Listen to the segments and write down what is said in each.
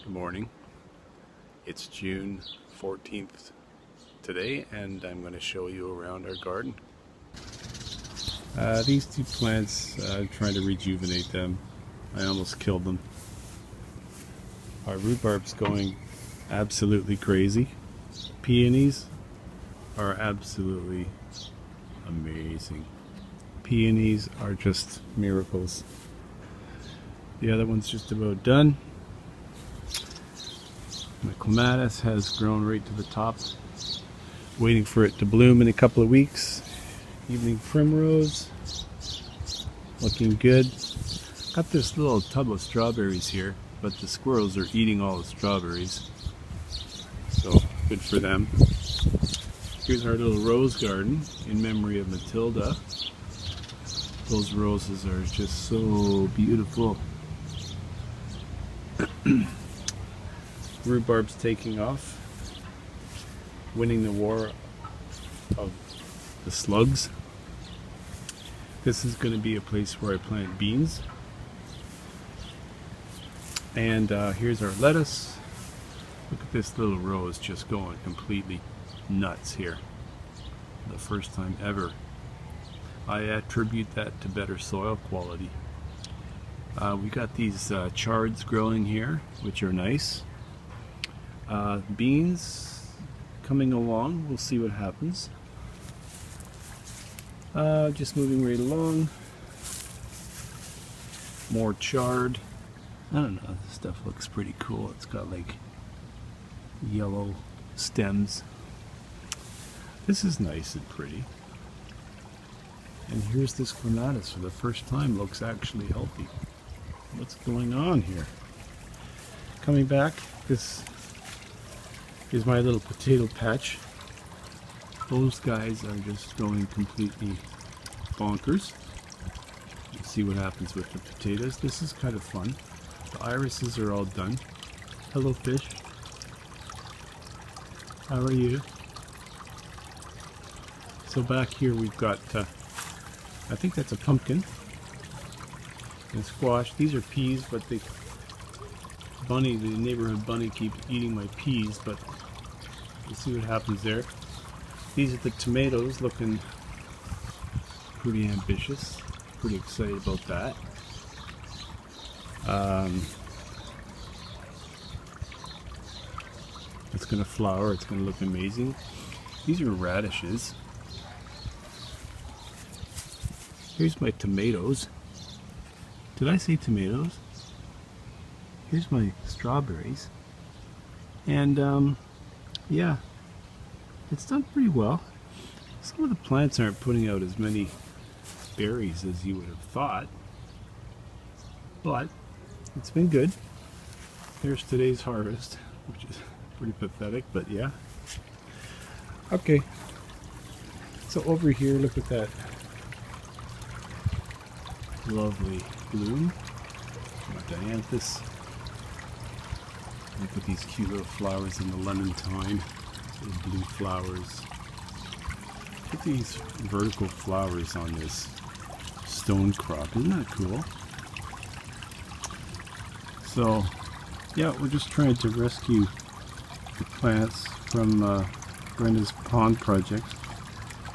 Good morning. It's June 14th today, and I'm going to show you around our garden. These two plants, I'm trying to rejuvenate them. I almost killed them. Our rhubarb's going absolutely crazy. Peonies are absolutely amazing. Peonies are just miracles. The other one's just about done. My clematis has grown right to the top, waiting for it to bloom in a couple of weeks. Evening primrose, looking good. Got this little tub of strawberries here, but the squirrels are eating all the strawberries, so good for them. Here's our little rose garden in memory of Matilda. Those roses are just so beautiful. Rhubarb's taking off, winning the war of the slugs. This is going to be a place where I plant beans. And here's our lettuce. Look at this little rose just going completely nuts here. The first time ever. I attribute that to better soil quality. We got these chards growing here, which are nice. Beans coming along, we'll see what happens. Just moving right along. More chard. I don't know, this stuff looks pretty cool. It's got like yellow stems. This is nice and pretty. And here's this clematis for the first time, looks actually healthy. What's going on here? Coming back, this is my little potato patch. Those guys are just going completely bonkers. Let's see what happens with the potatoes. This is kind of fun. The irises are all done. Hello, fish. How are you? So back here we've got, I think that's a pumpkin and squash. These are peas, but the neighborhood bunny keeps eating my peas, but we'll see what happens there. These are the tomatoes, looking pretty ambitious. Pretty excited about that. It's going to flower. It's going to look amazing. These are radishes. Here's my tomatoes. Did I say tomatoes? Here's my strawberries. And yeah, it's done pretty well. Some of the plants aren't putting out as many berries as you would have thought, but it's been good. Here's today's harvest, which is pretty pathetic, but yeah. Okay, so over here, look at that lovely bloom. Dianthus. Look at these cute little flowers in the lemon thyme. Little blue flowers. Look at these vertical flowers on this stone crop. Isn't that cool? So, yeah, we're just trying to rescue the plants from Brenda's pond project.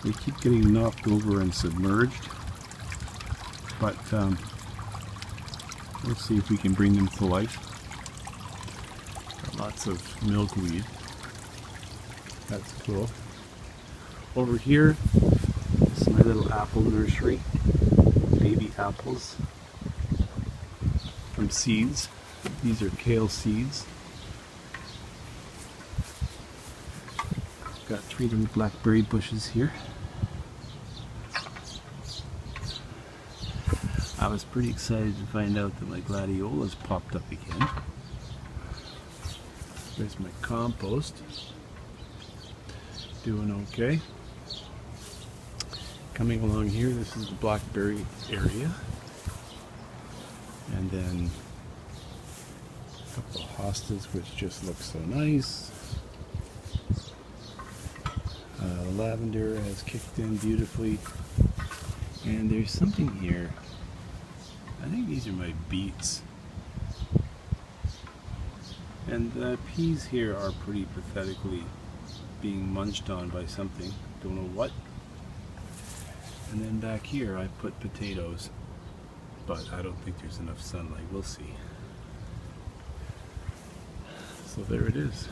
They keep getting knocked over and submerged. But let's see if we can bring them to life. Got lots of milkweed. That's cool. Over here is my little apple nursery. Baby apples from seeds. These are kale seeds. Got 3 little blackberry bushes here. I was pretty excited to find out that my gladiolas popped up again. There's my compost. Doing okay. Coming along here, this is the blackberry area. And then a couple of hostas, which just look so nice. The lavender has kicked in beautifully. And there's something here. I think these are my beets. And the peas here are pretty pathetically being munched on by something. Don't know what. And then back here I put potatoes, but I don't think there's enough sunlight. We'll see. So there it is.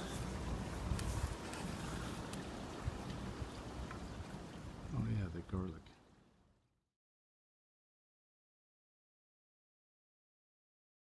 Oh yeah, the garlic.